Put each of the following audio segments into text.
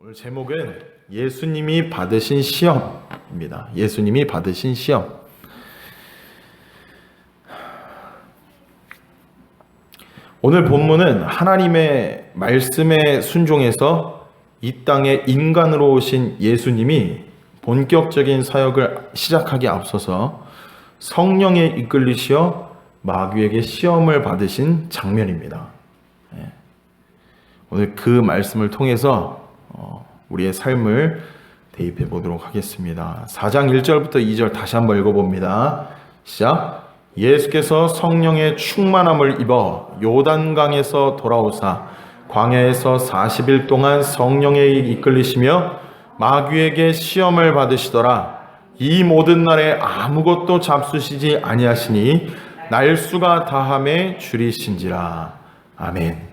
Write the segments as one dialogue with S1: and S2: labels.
S1: 오늘 제목은 예수님이 받으신 시험입니다. 예수님이 받으신 시험. 오늘 본문은 하나님의 말씀에 순종해서 이 땅에 인간으로 오신 예수님이 본격적인 사역을 시작하기에 앞서서 성령에 이끌리시어 마귀에게 시험을 받으신 장면입니다. 오늘 그 말씀을 통해서 우리의 삶을 대입해 보도록 하겠습니다. 4장 1절부터 2절 다시 한번 읽어봅니다. 시작. 예수께서 성령의 충만함을 입어 요단강에서 돌아오사 광야에서 40일 동안 성령에 이끌리시며 마귀에게 시험을 받으시더라. 이 모든 날에 아무것도 잡수시지 아니하시니 날수가 다함에 줄이신지라. 아멘.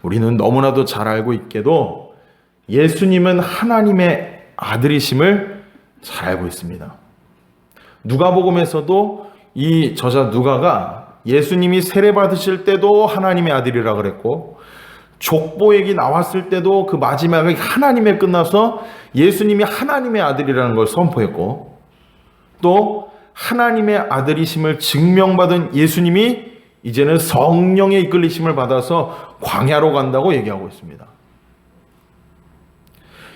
S1: 우리는 너무나도 잘 알고 있게도 예수님은 하나님의 아들이심을 잘 알고 있습니다. 누가복음에서도 이 저자 누가가 예수님이 세례 받으실 때도 하나님의 아들이라 그랬고, 족보얘기 나왔을 때도 그 마지막에 하나님에 끝나서 예수님이 하나님의 아들이라는 걸 선포했고, 또 하나님의 아들이심을 증명받은 예수님이 이제는 성령의 이끌리심을 받아서 광야로 간다고 얘기하고 있습니다.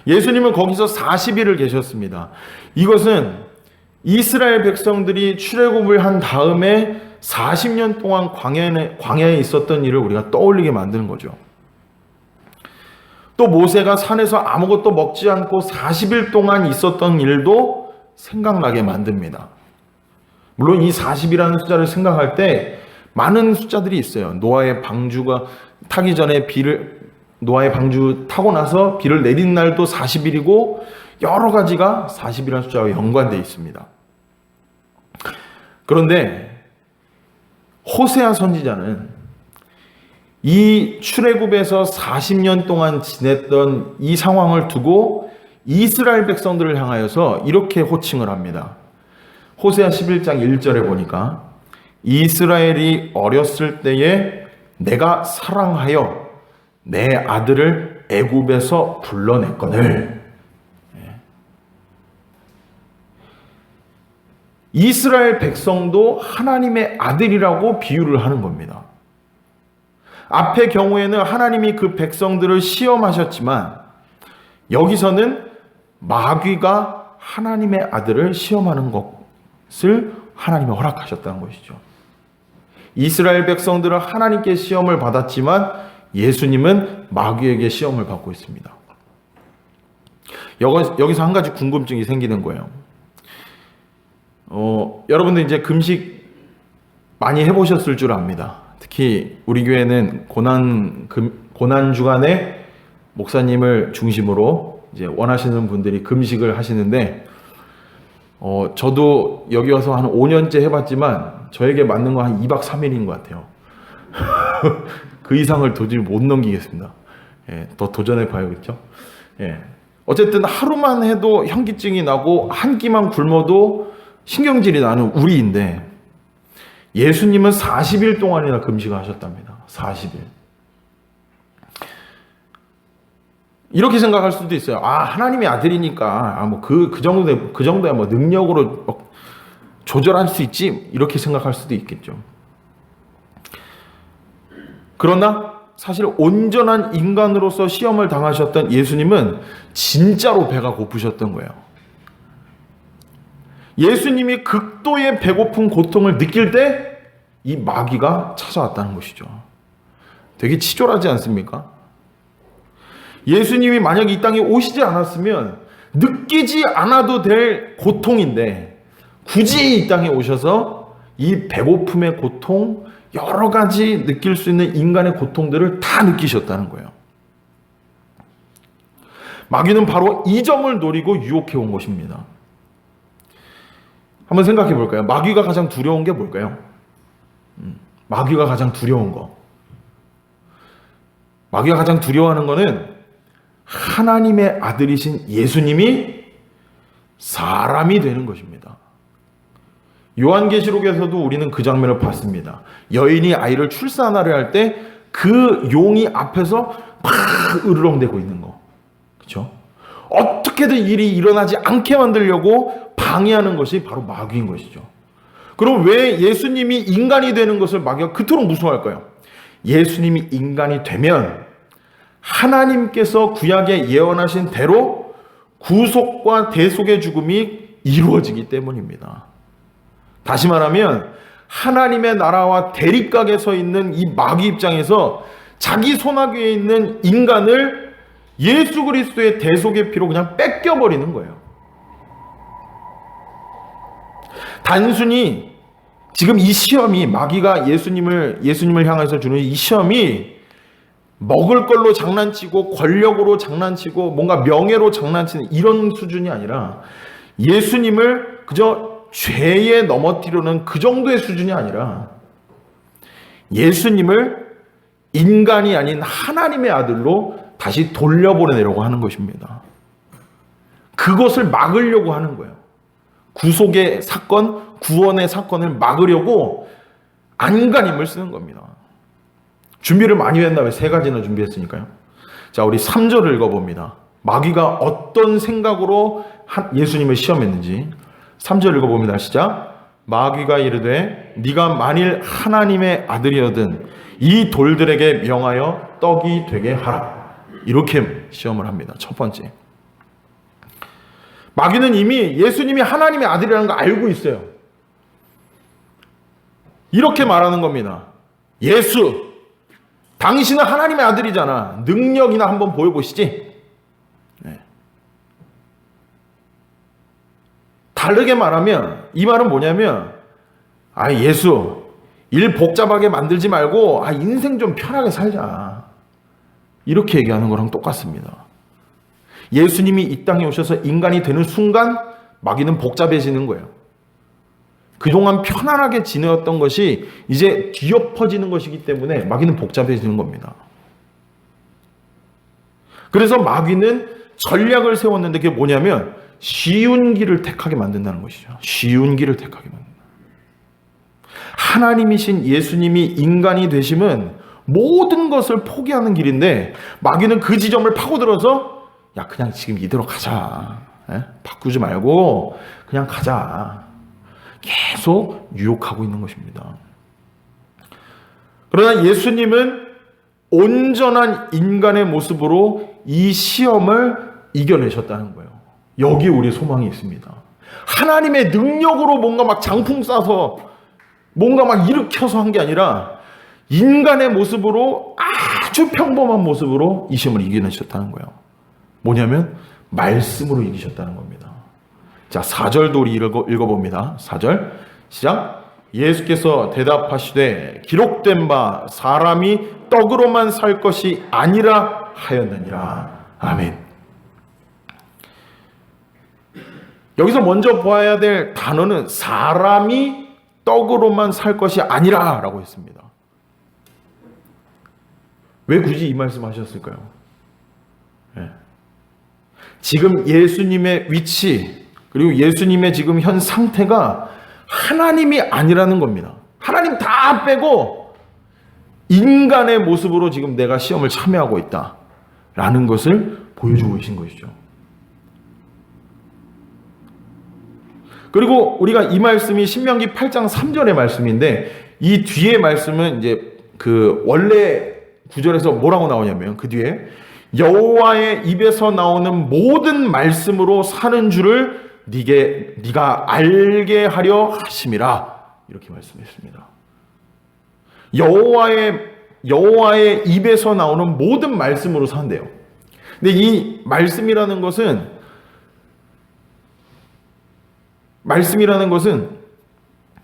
S1: 예수님은 거기서 40일을 계셨습니다. 이것은 이스라엘 백성들이 출애굽을 한 다음에 40년 동안 광야에 있었던 일을 우리가 떠올리게 만드는 거죠. 또 모세가 산에서 아무것도 먹지 않고 40일 동안 있었던 일도 생각나게 만듭니다. 물론 이 40이라는 숫자를 생각할 때 많은 숫자들이 있어요. 노아의 방주가 타기 전에 노아의 방주 타고 나서 비를 내린 날도 40일이고 여러 가지가 40이라는 숫자와 연관되어 있습니다. 그런데 호세아 선지자는 이 출애굽에서 40년 동안 지냈던 이 상황을 두고 이스라엘 백성들을 향하여서 이렇게 호칭을 합니다. 호세아 11장 1절에 보니까 이스라엘이 어렸을 때에 내가 사랑하여 내 아들을 애굽에서 불러냈거늘. 이스라엘 백성도 하나님의 아들이라고 비유를 하는 겁니다. 앞의 경우에는 하나님이 그 백성들을 시험하셨지만 여기서는 마귀가 하나님의 아들을 시험하는 것을 하나님이 허락하셨다는 것이죠. 이스라엘 백성들은 하나님께 시험을 받았지만 예수님은 마귀에게 시험을 받고 있습니다. 여기서 한 가지 궁금증이 생기는 거예요. 여러분들 이제 금식 많이 해보셨을 줄 압니다. 특히 우리 교회는 고난 주간에 목사님을 중심으로 이제 원하시는 분들이 금식을 하시는데, 저도 여기 와서 한 5년째 해봤지만 저에게 맞는 거 한 2박 3일인 것 같아요. 그 이상을 도저히 못 넘기겠습니다. 더 도전해 봐야겠죠. 어쨌든 하루만 해도 현기증이 나고 한 끼만 굶어도 신경질이 나는 우리인데 예수님은 40일 동안이나 금식을 하셨답니다. 40일. 이렇게 생각할 수도 있어요. 하나님의 아들이니까 그 정도야 뭐 능력으로 조절할 수 있지, 이렇게 생각할 수도 있겠죠. 그러나 사실 온전한 인간으로서 시험을 당하셨던 예수님은 진짜로 배가 고프셨던 거예요. 예수님이 극도의 배고픈 고통을 느낄 때 이 마귀가 찾아왔다는 것이죠. 되게 치졸하지 않습니까? 예수님이 만약 이 땅에 오시지 않았으면 느끼지 않아도 될 고통인데 굳이 이 땅에 오셔서 이 배고픔의 고통, 여러 가지 느낄 수 있는 인간의 고통들을 다 느끼셨다는 거예요. 마귀는 바로 이 점을 노리고 유혹해 온 것입니다. 한번 생각해 볼까요? 마귀가 가장 두려운 게 뭘까요? 마귀가 가장 두려운 거. 마귀가 가장 두려워하는 거는 하나님의 아들이신 예수님이 사람이 되는 것입니다. 요한계시록에서도 우리는 그 장면을 봤습니다. 여인이 아이를 출산하려 할 때 그 용이 앞에서 막 으르렁대고 있는 거. 그렇죠? 어떻게든 일이 일어나지 않게 만들려고 방해하는 것이 바로 마귀인 것이죠. 그럼 왜 예수님이 인간이 되는 것을 마귀가 그토록 무서워할까요? 예수님이 인간이 되면 하나님께서 구약에 예언하신 대로 구속과 대속의 죽음이 이루어지기 때문입니다. 다시 말하면 하나님의 나라와 대립각에 서 있는 이 마귀 입장에서 자기 손아귀에 있는 인간을 예수 그리스도의 대속의 피로 그냥 뺏겨버리는 거예요. 단순히 지금 이 시험이 마귀가 예수님을 향해서 주는 이 시험이 먹을 걸로 장난치고 권력으로 장난치고 뭔가 명예로 장난치는 이런 수준이 아니라 예수님을 그저 죄에 넘어뜨리려는 그 정도의 수준이 아니라 예수님을 인간이 아닌 하나님의 아들로 다시 돌려보내려고 하는 것입니다. 그것을 막으려고 하는 거예요. 구속의 사건, 구원의 사건을 막으려고 안간힘을 쓰는 겁니다. 준비를 많이 했나? 왜 3가지나 준비했으니까요. 자, 우리 3절을 읽어봅니다. 마귀가 어떤 생각으로 예수님을 시험했는지 3절 읽어봅니다. 시작. 마귀가 이르되 네가 만일 하나님의 아들이어든 이 돌들에게 명하여 떡이 되게 하라. 이렇게 시험을 합니다. 첫 번째. 마귀는 이미 예수님이 하나님의 아들이라는 거 알고 있어요. 이렇게 말하는 겁니다. 예수, 당신은 하나님의 아들이잖아. 능력이나 한번 보여보시지. 네. 다르게 말하면 이 말은 뭐냐면 예수, 일 복잡하게 만들지 말고 인생 좀 편하게 살자. 이렇게 얘기하는 거랑 똑같습니다. 예수님이 이 땅에 오셔서 인간이 되는 순간 마귀는 복잡해지는 거예요. 그동안 편안하게 지내었던 것이 이제 뒤엎어지는 것이기 때문에 마귀는 복잡해지는 겁니다. 그래서 마귀는 전략을 세웠는데 그게 뭐냐면 쉬운 길을 택하게 만든다는 것이죠. 쉬운 길을 택하게 만든다. 하나님이신 예수님이 인간이 되심은 모든 것을 포기하는 길인데 마귀는 그 지점을 파고들어서 그냥 지금 이대로 가자. 바꾸지 말고 그냥 가자. 계속 유혹하고 있는 것입니다. 그러나 예수님은 온전한 인간의 모습으로 이 시험을 이겨내셨다는 거예요. 여기 우리 소망이 있습니다. 하나님의 능력으로 뭔가 막 장풍 쏴서 뭔가 막 일으켜서 한 게 아니라 인간의 모습으로 아주 평범한 모습으로 이 시험을 이겨내셨다는 거예요. 뭐냐면 말씀으로 이기셨다는 겁니다. 자, 4절도 우리 읽어봅니다. 4절 시작. 예수께서 대답하시되 기록된 바 사람이 떡으로만 살 것이 아니라 하였느니라. 아멘. 여기서 먼저 보아야 될 단어는 사람이 떡으로만 살 것이 아니라 라고 했습니다. 왜 굳이 이 말씀 하셨을까요? 지금 예수님의 위치 그리고 예수님의 지금 현 상태가 하나님이 아니라는 겁니다. 하나님 다 빼고 인간의 모습으로 지금 내가 시험을 참여하고 있다라는 것을 보여주고 계신 것이죠. 그리고 우리가 이 말씀이 신명기 8장 3절의 말씀인데 이 뒤에 말씀은 이제 그 원래 구절에서 뭐라고 나오냐면 그 뒤에 여호와의 입에서 나오는 모든 말씀으로 사는 줄을 네가 알게 하려 하심이라 이렇게 말씀했습니다. 여호와의 입에서 나오는 모든 말씀으로 산대요. 근데 이 말씀이라는 것은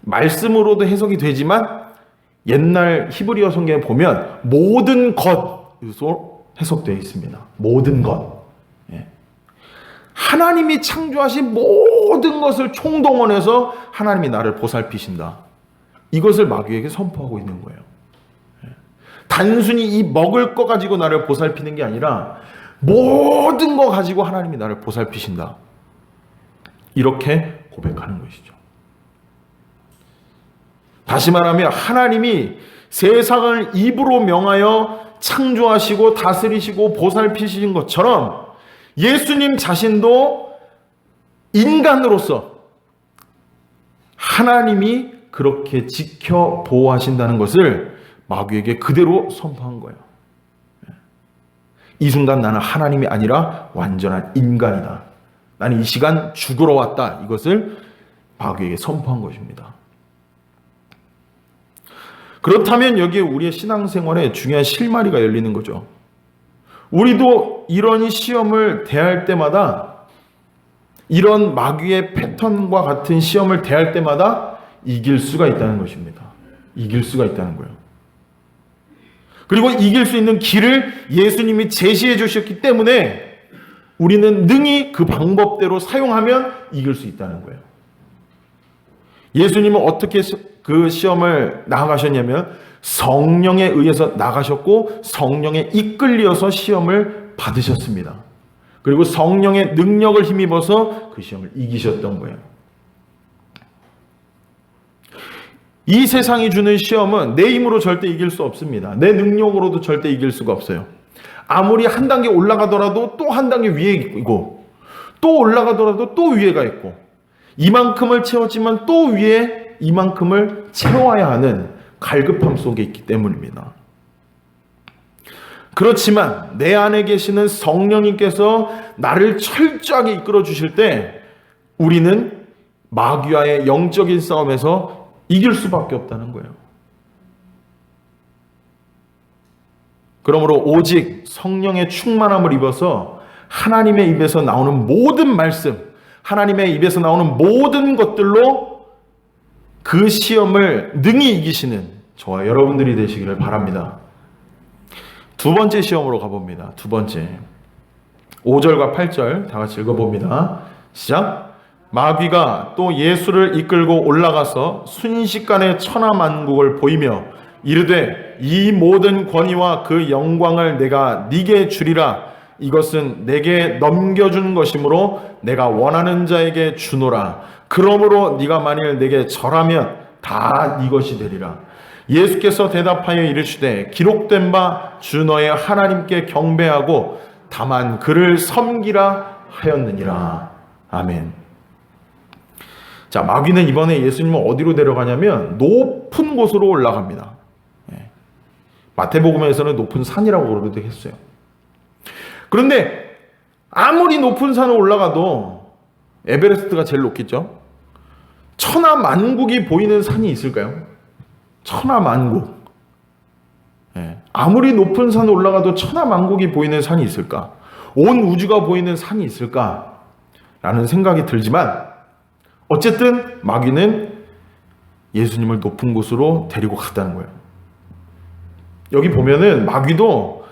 S1: 말씀으로도 해석이 되지만 옛날 히브리어 성경에 보면 모든 것으로 해석되어 있습니다. 모든 것. 하나님이 창조하신 모든 것을 총동원해서 하나님이 나를 보살피신다. 이것을 마귀에게 선포하고 있는 거예요. 단순히 이 먹을 거 가지고 나를 보살피는 게 아니라 모든 거 가지고 하나님이 나를 보살피신다. 이렇게 고백하는 것이죠. 다시 말하면 하나님이 세상을 입으로 명하여 창조하시고 다스리시고 보살피신 것처럼 예수님 자신도 인간으로서 하나님이 그렇게 지켜 보호하신다는 것을 마귀에게 그대로 선포한 거예요. 이 순간 나는 하나님이 아니라 완전한 인간이다. 나는 이 시간 죽으러 왔다. 이것을 마귀에게 선포한 것입니다. 그렇다면 여기에 우리의 신앙생활에 중요한 실마리가 열리는 거죠. 우리도 이런 시험을 대할 때마다, 이런 마귀의 패턴과 같은 시험을 대할 때마다 이길 수가 있다는 것입니다. 이길 수가 있다는 거예요. 그리고 이길 수 있는 길을 예수님이 제시해 주셨기 때문에 우리는 능히 그 방법대로 사용하면 이길 수 있다는 거예요. 예수님은 어떻게 그 시험을 나아가셨냐면 성령에 의해서 나가셨고 성령에 이끌려서 시험을 받으셨습니다. 그리고 성령의 능력을 힘입어서 그 시험을 이기셨던 거예요. 이 세상이 주는 시험은 내 힘으로 절대 이길 수 없습니다. 내 능력으로도 절대 이길 수가 없어요. 아무리 한 단계 올라가더라도 또 한 단계 위에 있고, 또 올라가더라도 또 위에가 있고, 이만큼을 채웠지만 또 위에 이만큼을 채워야 하는 갈급함 속에 있기 때문입니다. 그렇지만 내 안에 계시는 성령님께서 나를 철저하게 이끌어 주실 때 우리는 마귀와의 영적인 싸움에서 이길 수밖에 없다는 거예요. 그러므로 오직 성령의 충만함을 입어서 하나님의 입에서 나오는 모든 말씀, 하나님의 입에서 나오는 모든 것들로 그 시험을 능히 이기시는 저와 여러분들이 되시기를 바랍니다. 두 번째 시험으로 가봅니다. 두 번째. 5절과 8절 다 같이 읽어봅니다. 시작. 마귀가 또 예수를 이끌고 올라가서 순식간에 천하만국을 보이며 이르되 이 모든 권위와 그 영광을 내가 네게 주리라. 이것은 내게 넘겨준 것이므로 내가 원하는 자에게 주노라. 그러므로 네가 만일 내게 절하면 다 네 것이 되리라. 예수께서 대답하여 이르시되 기록된 바 주 너의 하나님께 경배하고 다만 그를 섬기라 하였느니라. 아멘. 자, 마귀는 이번에 예수님을 어디로 데려가냐면 높은 곳으로 올라갑니다. 마태복음에서는 높은 산이라고 그러기도 했어요. 그런데 아무리 높은 산을 올라가도 에베레스트가 제일 높겠죠. 천하만국이 보이는 산이 있을까요? 천하만국. 아무리 높은 산을 올라가도 천하만국이 보이는 산이 있을까? 온 우주가 보이는 산이 있을까? 라는 생각이 들지만 어쨌든 마귀는 예수님을 높은 곳으로 데리고 갔다는 거예요. 여기 보면은 마귀도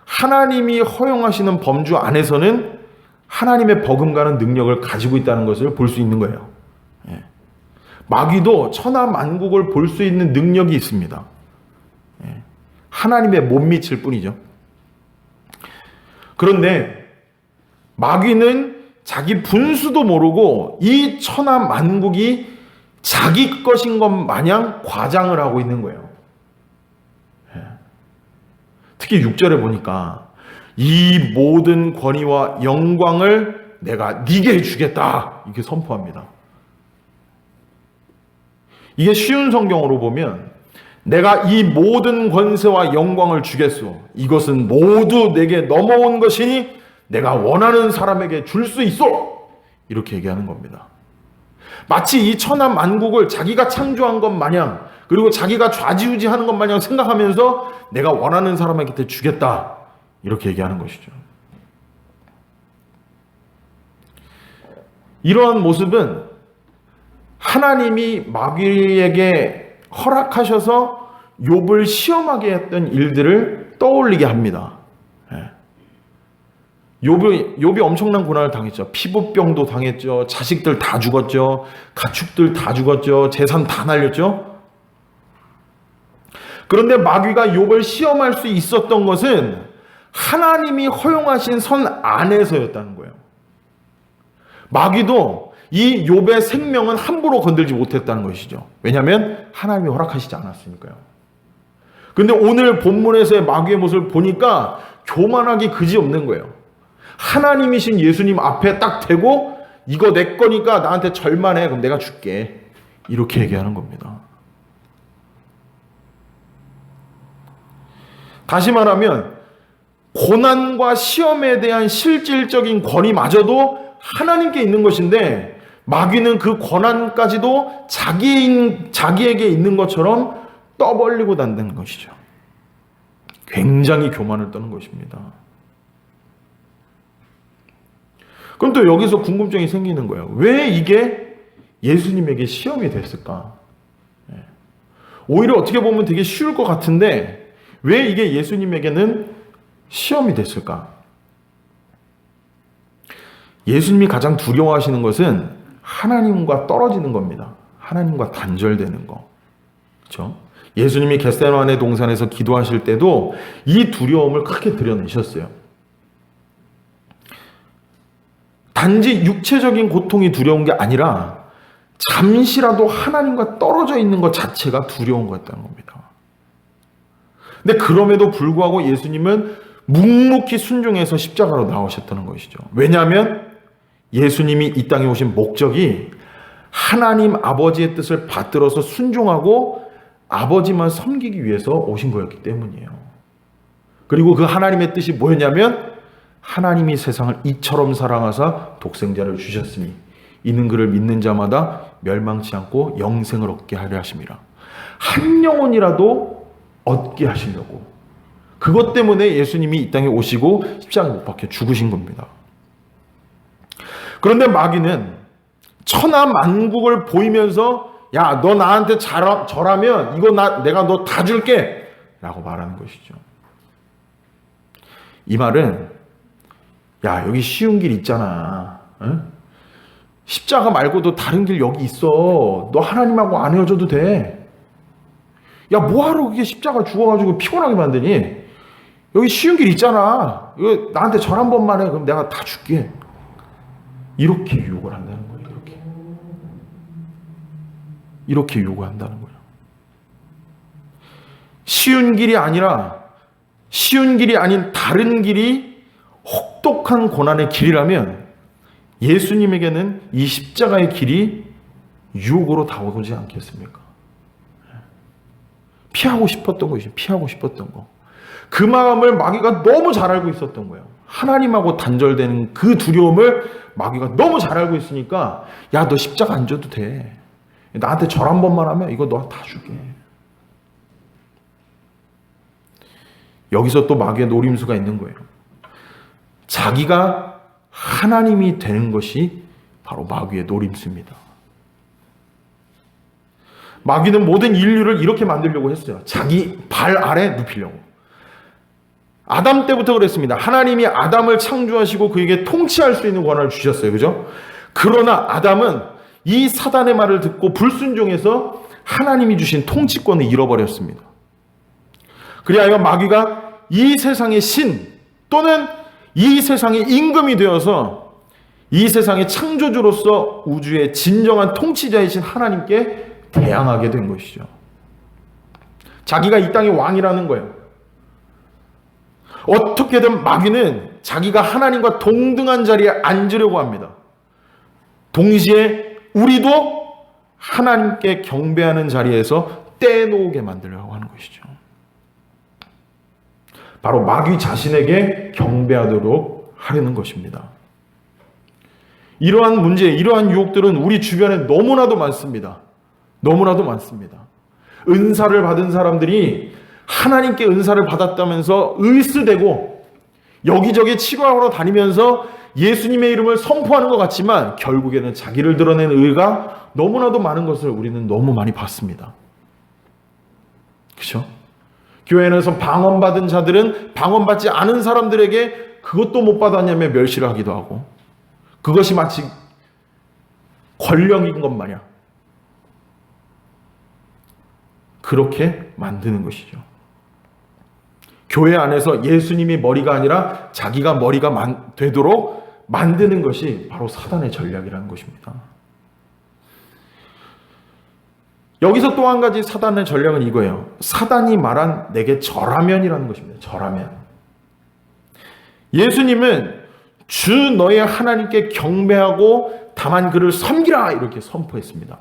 S1: 하나님이 허용하시는 범주 안에서는 하나님의 버금가는 능력을 가지고 있다는 것을 볼 수 있는 거예요. 마귀도 천하만국을 볼 수 있는 능력이 있습니다. 하나님의 못 미칠 뿐이죠. 그런데 마귀는 자기 분수도 모르고 이 천하만국이 자기 것인 것 마냥 과장을 하고 있는 거예요. 특히 6절에 보니까 이 모든 권위와 영광을 내가 네게 주겠다 이렇게 선포합니다. 이게 쉬운 성경으로 보면 내가 이 모든 권세와 영광을 주겠소. 이것은 모두 내게 넘어온 것이니 내가 원하는 사람에게 줄 수 있어. 이렇게 얘기하는 겁니다. 마치 이 천하만국을 자기가 창조한 것 마냥 그리고 자기가 좌지우지하는 것 마냥 생각하면서 내가 원하는 사람에게 주겠다. 이렇게 얘기하는 것이죠. 이러한 모습은 하나님이 마귀에게 허락하셔서 욥을 시험하게 했던 일들을 떠올리게 합니다. 욥이 엄청난 고난을 당했죠. 피부병도 당했죠. 자식들 다 죽었죠. 가축들 다 죽었죠. 재산 다 날렸죠. 그런데 마귀가 욥을 시험할 수 있었던 것은 하나님이 허용하신 선 안에서였다는 거예요. 마귀도 이 욥의 생명은 함부로 건들지 못했다는 것이죠. 왜냐하면 하나님이 허락하시지 않았으니까요. 그런데 오늘 본문에서의 마귀의 모습을 보니까 교만하기 그지없는 거예요. 하나님이신 예수님 앞에 딱 대고 이거 내 거니까 나한테 절만해. 그럼 내가 줄게. 이렇게 얘기하는 겁니다. 다시 말하면 고난과 시험에 대한 실질적인 권위마저도 하나님께 있는 것인데 마귀는 그 권한까지도 자기에게 있는 것처럼 떠벌리고 단다는 것이죠. 굉장히 교만을 떠는 것입니다. 그럼 또 여기서 궁금증이 생기는 거예요. 왜 이게 예수님에게 시험이 됐을까? 오히려 어떻게 보면 되게 쉬울 것 같은데 왜 이게 예수님에게는 시험이 됐을까? 예수님이 가장 두려워하시는 것은 하나님과 떨어지는 겁니다. 하나님과 단절되는 거. 그렇죠? 예수님이 겟세마네 동산에서 기도하실 때도 이 두려움을 크게 드러내셨어요. 단지 육체적인 고통이 두려운 게 아니라 잠시라도 하나님과 떨어져 있는 것 자체가 두려운 거였다는 겁니다. 근데 그럼에도 불구하고 예수님은 묵묵히 순종해서 십자가로 나오셨다는 것이죠. 왜냐하면 예수님이 이 땅에 오신 목적이 하나님 아버지의 뜻을 받들어서 순종하고 아버지만 섬기기 위해서 오신 거였기 때문이에요. 그리고 그 하나님의 뜻이 뭐였냐면 하나님이 세상을 이처럼 사랑하사 독생자를 주셨으니 이는 그를 믿는 자마다 멸망치 않고 영생을 얻게 하려 하심이라. 한 영혼이라도 얻게 하시려고. 그것 때문에 예수님이 이 땅에 오시고 십자가에 못 박혀 죽으신 겁니다. 그런데 마귀는 천하 만국을 보이면서 야, 너 나한테 절하면 이거 내가 너 다 줄게 라고 말하는 것이죠. 이 말은 야, 여기 쉬운 길 있잖아. 응? 십자가 말고도 다른 길 여기 있어. 너 하나님하고 안 헤어져도 돼. 야, 뭐하러 그게 십자가 죽어가지고 피곤하게 만드니? 여기 쉬운 길 있잖아. 이거 나한테 절 한 번만 해. 그럼 내가 다 줄게. 이렇게 유혹을 한다는 거예요. 이렇게 요구한다는 거예요. 쉬운 길이 아닌 다른 길이 혹독한 고난의 길이라면 예수님에게는 이 십자가의 길이 유혹으로 다가오지 않겠습니까? 피하고 싶었던 것이죠. 피하고 싶었던 거. 그 마음을 마귀가 너무 잘 알고 있었던 거예요. 하나님하고 단절되는 그 두려움을 마귀가 너무 잘 알고 있으니까 야, 너 십자가 안 져도 돼. 나한테 절 한 번만 하면 이거 너 다 줄게. 여기서 또 마귀의 노림수가 있는 거예요. 자기가 하나님이 되는 것이 바로 마귀의 노림수입니다. 마귀는 모든 인류를 이렇게 만들려고 했어요. 자기 발 아래 눕히려고. 아담 때부터 그랬습니다. 하나님이 아담을 창조하시고 그에게 통치할 수 있는 권한을 주셨어요. 그죠? 그러나 아담은 이 사단의 말을 듣고 불순종해서 하나님이 주신 통치권을 잃어버렸습니다. 그리하여 마귀가 이 세상의 신 또는 이 세상의 임금이 되어서 이 세상의 창조주로서 우주의 진정한 통치자이신 하나님께 대항하게 된 것이죠. 자기가 이 땅의 왕이라는 거예요. 어떻게든 마귀는 자기가 하나님과 동등한 자리에 앉으려고 합니다. 동시에 우리도 하나님께 경배하는 자리에서 떼놓게 만들려고 하는 것이죠. 바로 마귀 자신에게 경배하도록 하려는 것입니다. 이러한 문제, 이러한 유혹들은 우리 주변에 너무나도 많습니다. 너무나도 많습니다. 은사를 받은 사람들이 하나님께 은사를 받았다면서 을쓰대고 여기저기 치료하러 다니면서 예수님의 이름을 선포하는 것 같지만 결국에는 자기를 드러낸 의가 너무나도 많은 것을 우리는 너무 많이 봤습니다. 그렇죠? 교회에서 방언받은 자들은 방언받지 않은 사람들에게 그것도 못 받았냐며 멸시를 하기도 하고 그것이 마치 권력인 것 마냥 그렇게 만드는 것이죠. 교회 안에서 예수님이 머리가 아니라 자기가 머리가 되도록 만드는 것이 바로 사단의 전략이라는 것입니다. 여기서 또 한 가지 사단의 전략은 이거예요. 사단이 말한 내게 절하면이라는 것입니다. 절하면. 예수님은 주 너의 하나님께 경배하고 다만 그를 섬기라 이렇게 선포했습니다.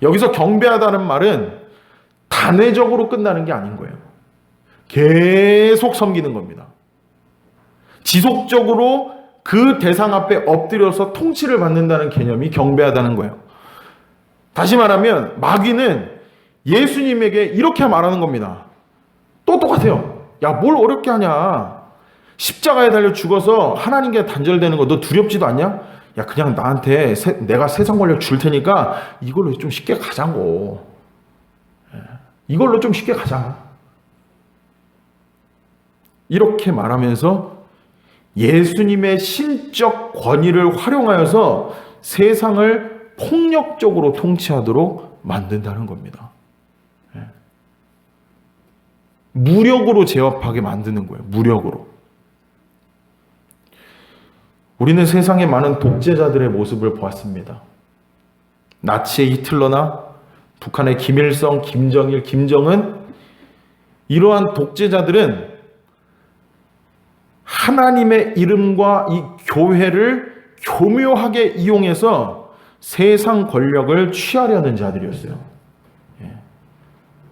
S1: 여기서 경배하다는 말은 단회적으로 끝나는 게 아닌 거예요. 계속 섬기는 겁니다. 지속적으로 그 대상 앞에 엎드려서 통치를 받는다는 개념이 경배하다는 거예요. 다시 말하면 마귀는 예수님에게 이렇게 말하는 겁니다. 또 똑같아요. 야, 뭘 어렵게 하냐. 십자가에 달려 죽어서 하나님께 단절되는 거 너 두렵지도 않냐? 야, 그냥 나한테 내가 세상 권력 줄 테니까 이걸로 좀 쉽게 가자고. 이걸로 좀 쉽게 가자. 이렇게 말하면서 예수님의 신적 권위를 활용하여서 세상을 폭력적으로 통치하도록 만든다는 겁니다. 무력으로 제압하게 만드는 거예요. 무력으로. 우리는 세상에 많은 독재자들의 모습을 보았습니다. 나치의 히틀러나 북한의 김일성, 김정일, 김정은, 이러한 독재자들은 하나님의 이름과 이 교회를 교묘하게 이용해서 세상 권력을 취하려는 자들이었어요.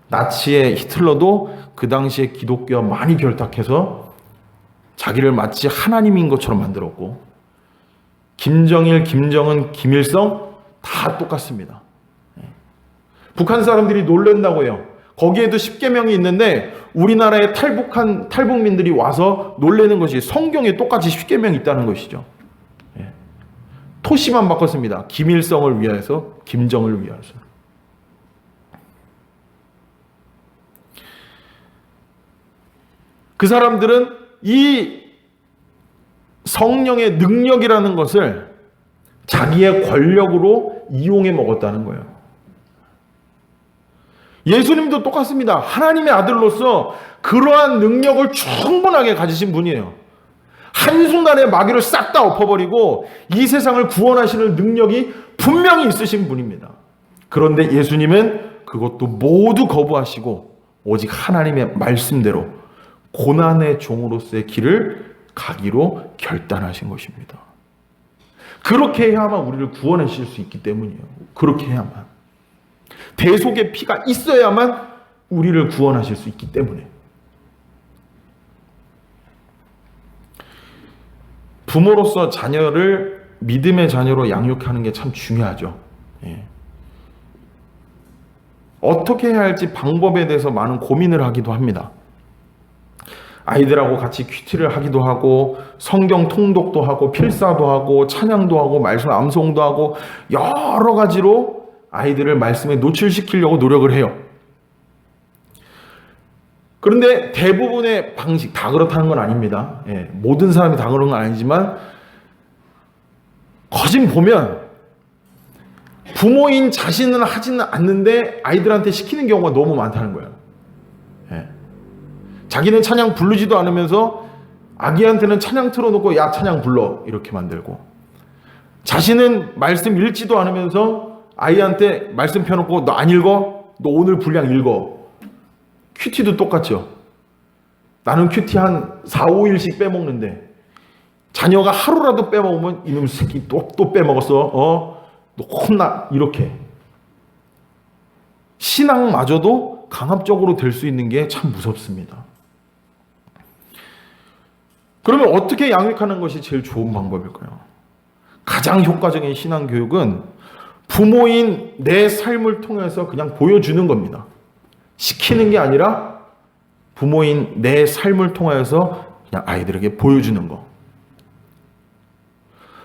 S1: 나치의 히틀러도 그 당시에 기독교와 많이 결탁해서 자기를 마치 하나님인 것처럼 만들었고, 김정일, 김정은, 김일성 다 똑같습니다. 북한 사람들이 놀란다고 해요. 거기에도 10계명이 있는데 우리나라에 탈북민들이 와서 놀라는 것이 성경에 똑같이 10계명이 있다는 것이죠. 토시만 바꿨습니다. 김일성을 위하여서, 김정을 위하여서. 그 사람들은 이 성령의 능력이라는 것을 자기의 권력으로 이용해 먹었다는 거예요. 예수님도 똑같습니다. 하나님의 아들로서 그러한 능력을 충분하게 가지신 분이에요. 한순간에 마귀를 싹 다 엎어버리고 이 세상을 구원하시는 능력이 분명히 있으신 분입니다. 그런데 예수님은 그것도 모두 거부하시고 오직 하나님의 말씀대로 고난의 종으로서의 길을 가기로 결단하신 것입니다. 그렇게 해야만 우리를 구원하실 수 있기 때문이에요. 그렇게 해야만. 대속의 피가 있어야만 우리를 구원하실 수 있기 때문에. 부모로서 자녀를 믿음의 자녀로 양육하는 게 참 중요하죠. 어떻게 해야 할지 방법에 대해서 많은 고민을 하기도 합니다. 아이들하고 같이 큐티를 하기도 하고 성경 통독도 하고 필사도 하고 찬양도 하고 말씀 암송도 하고 여러 가지로 아이들을 말씀에 노출시키려고 노력을 해요. 그런데 대부분의 방식, 다 그렇다는 건 아닙니다. 모든 사람이 다 그런 건 아니지만 거진 보면 부모인 자신은 하지는 않는데 아이들한테 시키는 경우가 너무 많다는 거예요. 자기는 찬양 부르지도 않으면서 아기한테는 찬양 틀어놓고 야 찬양 불러 이렇게 만들고, 자신은 말씀 읽지도 않으면서 아이한테 말씀 펴놓고 너 안 읽어? 너 오늘 분량 읽어. 큐티도 똑같죠. 나는 큐티 한 4, 5일씩 빼먹는데 자녀가 하루라도 빼먹으면 이놈 새끼 또 빼먹었어. 너 혼나. 이렇게. 신앙마저도 강압적으로 될 수 있는 게 참 무섭습니다. 그러면 어떻게 양육하는 것이 제일 좋은 방법일까요? 가장 효과적인 신앙교육은 부모인 내 삶을 통해서 그냥 보여주는 겁니다. 시키는 게 아니라 부모인 내 삶을 통해서 그냥 아이들에게 보여주는 거.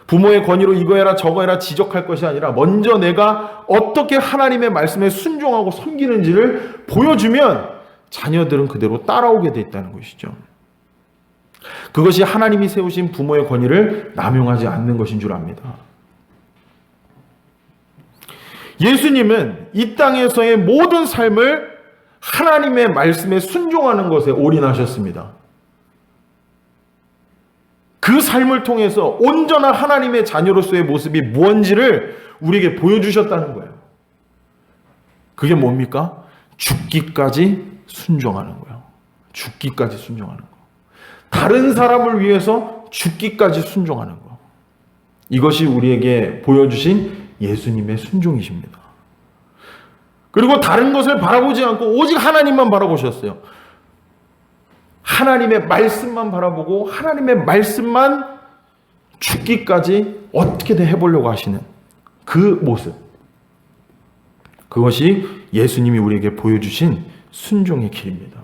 S1: 부모의 권위로 이거 해라 저거 해라 지적할 것이 아니라 먼저 내가 어떻게 하나님의 말씀에 순종하고 섬기는지를 보여주면 자녀들은 그대로 따라오게 돼 있다는 것이죠. 그것이 하나님이 세우신 부모의 권위를 남용하지 않는 것인 줄 압니다. 예수님은 이 땅에서의 모든 삶을 하나님의 말씀에 순종하는 것에 올인하셨습니다. 그 삶을 통해서 온전한 하나님의 자녀로서의 모습이 무엇인지를 우리에게 보여주셨다는 거예요. 그게 뭡니까? 죽기까지 순종하는 거예요. 죽기까지 순종하는 거. 다른 사람을 위해서 죽기까지 순종하는 것. 이것이 우리에게 보여주신 예수님의 순종이십니다. 그리고 다른 것을 바라보지 않고 오직 하나님만 바라보셨어요. 하나님의 말씀만 바라보고 하나님의 말씀만 죽기까지 어떻게든 해보려고 하시는 그 모습. 그것이 예수님이 우리에게 보여주신 순종의 길입니다.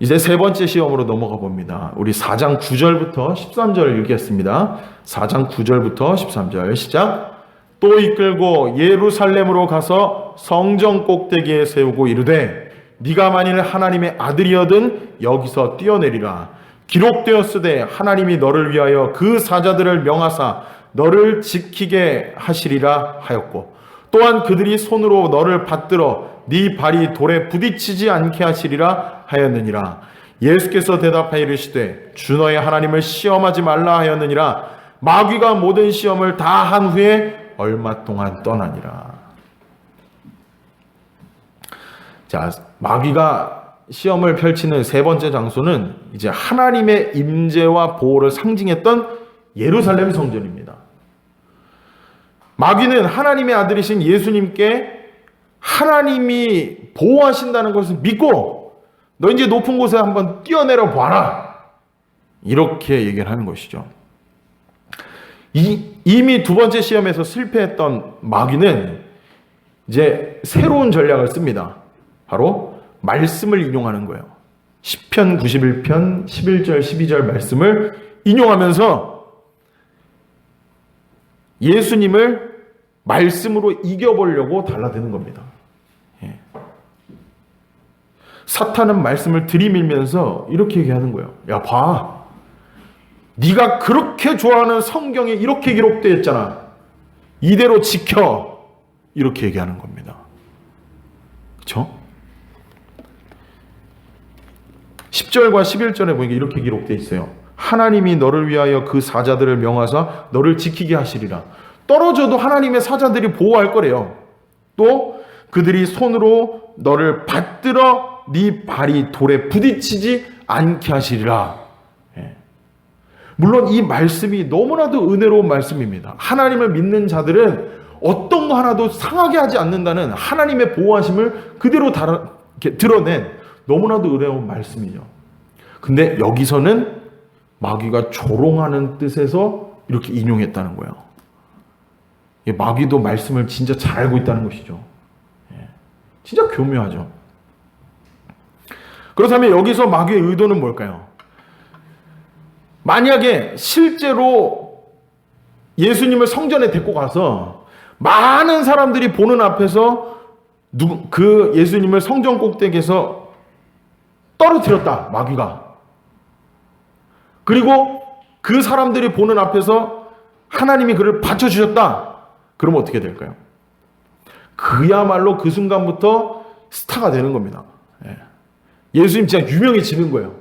S1: 이제 세 번째 시험으로 넘어가 봅니다. 우리 4장 9절부터 13절 읽겠습니다. 4장 9절부터 13절 시작. 또 이끌고 예루살렘으로 가서 성전 꼭대기에 세우고 이르되 네가 만일 하나님의 아들이어든 여기서 뛰어내리라. 기록되었으되 하나님이 너를 위하여 그 사자들을 명하사 너를 지키게 하시리라 하였고 또한 그들이 손으로 너를 받들어 네 발이 돌에 부딪히지 않게 하시리라 하였느니라. 예수께서 대답하여 이르시되 주 너의 하나님을 시험하지 말라 하였느니라. 마귀가 모든 시험을 다 한 후에 얼마 동안 떠나니라. 자, 마귀가 시험을 펼치는 세 번째 장소는 이제 하나님의 임재와 보호를 상징했던 예루살렘 성전입니다. 마귀는 하나님의 아들이신 예수님께 하나님이 보호하신다는 것을 믿고 너 이제 높은 곳에 한번 뛰어내려 봐라. 이렇게 얘기를 하는 것이죠. 이미 두 번째 시험에서 실패했던 마귀는 이제 새로운 전략을 씁니다. 바로 말씀을 인용하는 거예요. 시편 91편 11절 12절 말씀을 인용하면서 예수님을 말씀으로 이겨보려고 달라드는 겁니다. 예. 사탄은 말씀을 들이밀면서 이렇게 얘기하는 거예요. 야, 봐. 네가 그렇게 좋아하는 성경에 이렇게 기록되어 있잖아. 이대로 지켜. 이렇게 얘기하는 겁니다. 그렇죠? 10절과 11절에 보니까 이렇게 기록되어 있어요. 하나님이 너를 위하여 그 사자들을 명하사 너를 지키게 하시리라. 떨어져도 하나님의 사자들이 보호할 거래요. 또 그들이 손으로 너를 받들어 네 발이 돌에 부딪히지 않게 하시리라. 예. 물론 이 말씀이 너무나도 은혜로운 말씀입니다. 하나님을 믿는 자들은 어떤 거 하나도 상하게 하지 않는다는 하나님의 보호하심을 그대로 드러낸 너무나도 은혜로운 말씀이죠. 근데 여기서는 마귀가 조롱하는 뜻에서 이렇게 인용했다는 거예요. 마귀도 말씀을 진짜 잘 알고 있다는 것이죠. 진짜 교묘하죠. 그렇다면 여기서 마귀의 의도는 뭘까요? 만약에 실제로 예수님을 성전에 데리고 가서 많은 사람들이 보는 앞에서 그 예수님을 성전 꼭대기에서 떨어뜨렸다, 마귀가. 그리고 그 사람들이 보는 앞에서 하나님이 그를 받쳐주셨다. 그러면 어떻게 될까요? 그야말로 그 순간부터 스타가 되는 겁니다. 예수님 진짜 유명해지는 거예요.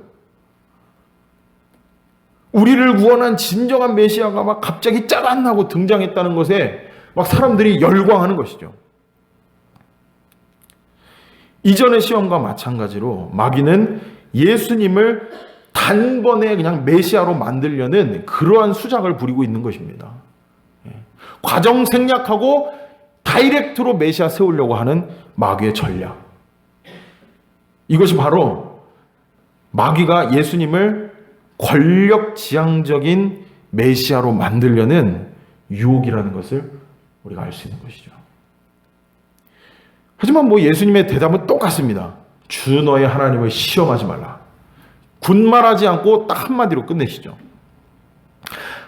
S1: 우리를 구원한 진정한 메시아가 막 갑자기 짜란 하고 등장했다는 것에 막 사람들이 열광하는 것이죠. 이전의 시험과 마찬가지로 마귀는 예수님을 단번에 그냥 메시아로 만들려는 그러한 수작을 부리고 있는 것입니다. 과정 생략하고 다이렉트로 메시아 세우려고 하는 마귀의 전략. 이것이 바로 마귀가 예수님을 권력지향적인 메시아로 만들려는 유혹이라는 것을 우리가 알 수 있는 것이죠. 하지만 예수님의 대답은 똑같습니다. 주 너의 하나님을 시험하지 말라. 군말하지 않고 딱 한마디로 끝내시죠.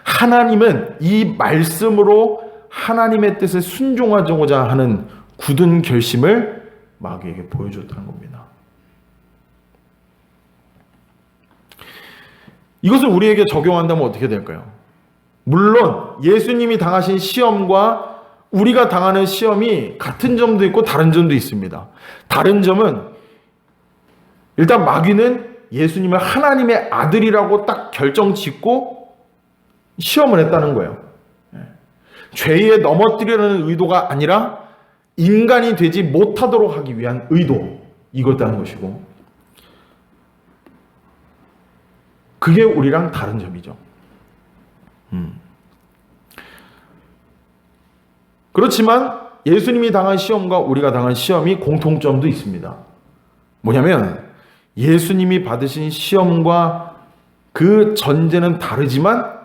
S1: 하나님은 이 말씀으로 하나님의 뜻에 순종하고자 하는 굳은 결심을 마귀에게 보여줬다는 겁니다. 이것을 우리에게 적용한다면 어떻게 될까요? 물론 예수님이 당하신 시험과 우리가 당하는 시험이 같은 점도 있고 다른 점도 있습니다. 다른 점은 일단 마귀는 예수님을 하나님의 아들이라고 딱 결정 짓고 시험을 했다는 거예요. 죄에 넘어뜨리려는 의도가 아니라 인간이 되지 못하도록 하기 위한 의도, 이거였다는 것이고, 그게 우리랑 다른 점이죠. 그렇지만 예수님이 당한 시험과 우리가 당한 시험이 공통점도 있습니다. 뭐냐면 예수님이 받으신 시험과 그 전제는 다르지만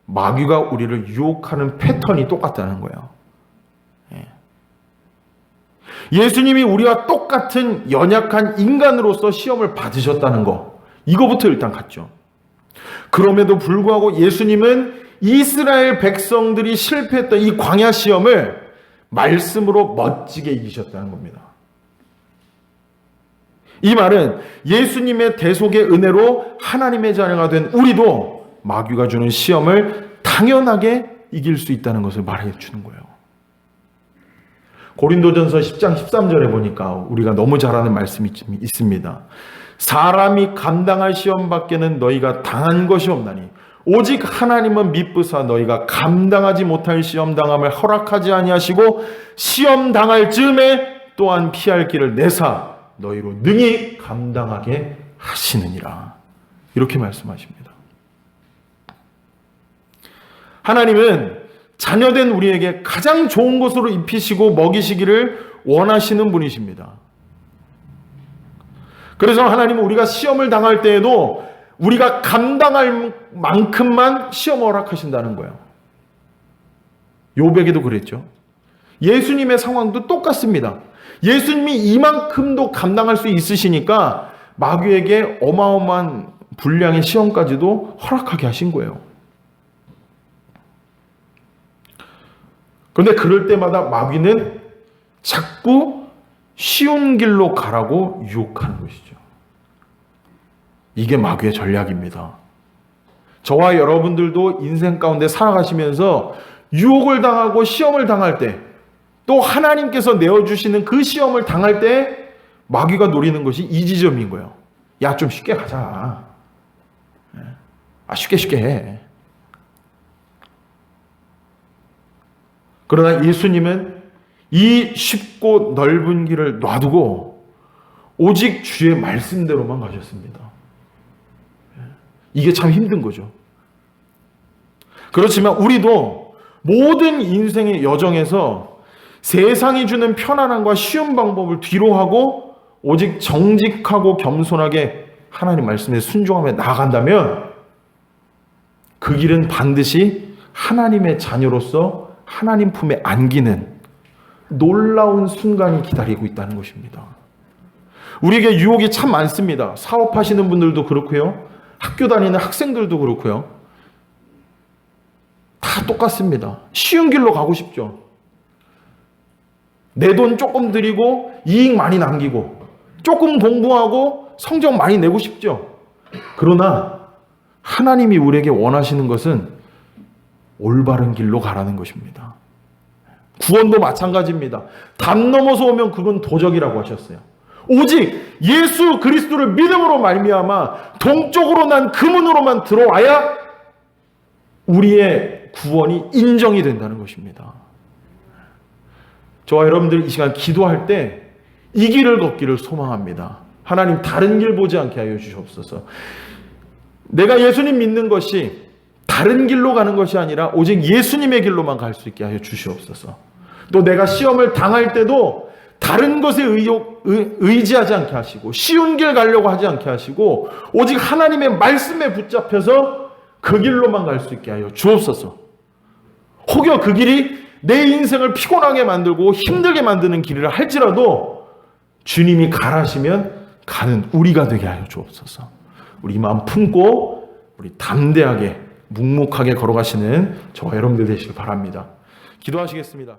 S1: 마귀가 우리를 유혹하는 패턴이 똑같다는 거예요. 예수님이 우리와 똑같은 연약한 인간으로서 시험을 받으셨다는 거, 이거부터 일단 갔죠. 그럼에도 불구하고 예수님은 이스라엘 백성들이 실패했던 이 광야 시험을 말씀으로 멋지게 이기셨다는 겁니다. 이 말은 예수님의 대속의 은혜로 하나님의 자녀가 된 우리도 마귀가 주는 시험을 당연하게 이길 수 있다는 것을 말해 주는 거예요. 고린도전서 10장 13절에 보니까 우리가 너무 잘 아는 말씀이 있습니다. 사람이 감당할 시험밖에는 너희가 당한 것이 없나니 오직 하나님은 미쁘사 너희가 감당하지 못할 시험 당함을 허락하지 아니하시고 시험 당할 즈음에 또한 피할 길을 내사 너희로 능히 감당하게 하시느니라. 이렇게 말씀하십니다. 하나님은 자녀된 우리에게 가장 좋은 것으로 입히시고 먹이시기를 원하시는 분이십니다. 그래서 하나님은 우리가 시험을 당할 때에도 우리가 감당할 만큼만 시험을 허락하신다는 거예요. 욥에게도 그랬죠. 예수님의 상황도 똑같습니다. 예수님이 이만큼도 감당할 수 있으시니까 마귀에게 어마어마한 분량의 시험까지도 허락하게 하신 거예요. 그런데 그럴 때마다 마귀는 자꾸 쉬운 길로 가라고 유혹하는 것이죠. 이게 마귀의 전략입니다. 저와 여러분들도 인생 가운데 살아가시면서 유혹을 당하고 시험을 당할 때, 또 하나님께서 내어주시는 그 시험을 당할 때 마귀가 노리는 것이 이 지점인 거예요. 야, 좀 쉽게 가자. 쉽게 해. 그러나 예수님은 이 쉽고 넓은 길을 놔두고 오직 주의 말씀대로만 가셨습니다. 이게 참 힘든 거죠. 그렇지만 우리도 모든 인생의 여정에서 세상이 주는 편안함과 쉬운 방법을 뒤로하고 오직 정직하고 겸손하게 하나님 말씀에 순종하며 나아간다면 그 길은 반드시 하나님의 자녀로서 하나님 품에 안기는 놀라운 순간이 기다리고 있다는 것입니다. 우리에게 유혹이 참 많습니다. 사업하시는 분들도 그렇고요. 학교 다니는 학생들도 그렇고요. 다 똑같습니다. 쉬운 길로 가고 싶죠. 내 돈 조금 들이고 이익 많이 남기고 조금 공부하고 성적 많이 내고 싶죠. 그러나 하나님이 우리에게 원하시는 것은 올바른 길로 가라는 것입니다. 구원도 마찬가지입니다. 담 넘어서 오면 그건 도적이라고 하셨어요. 오직 예수 그리스도를 믿음으로 말미암아 동쪽으로 난 그 문으로만 들어와야 우리의 구원이 인정이 된다는 것입니다. 저와 여러분들 이 시간 기도할 때 이 길을 걷기를 소망합니다. 하나님 다른 길 보지 않게 하여 주시옵소서. 내가 예수님 믿는 것이 다른 길로 가는 것이 아니라 오직 예수님의 길로만 갈 수 있게 하여 주시옵소서. 또 내가 시험을 당할 때도 다른 것에 의지하지 않게 하시고 쉬운 길 가려고 하지 않게 하시고 오직 하나님의 말씀에 붙잡혀서 그 길로만 갈 수 있게 하여 주옵소서. 혹여 그 길이 내 인생을 피곤하게 만들고 힘들게 만드는 길이라 할지라도 주님이 가라시면 가는 우리가 되게 하여 주옵소서. 우리 마음 품고 우리 담대하게 묵묵하게 걸어가시는 저와 여러분들 되시길 바랍니다. 기도하시겠습니다.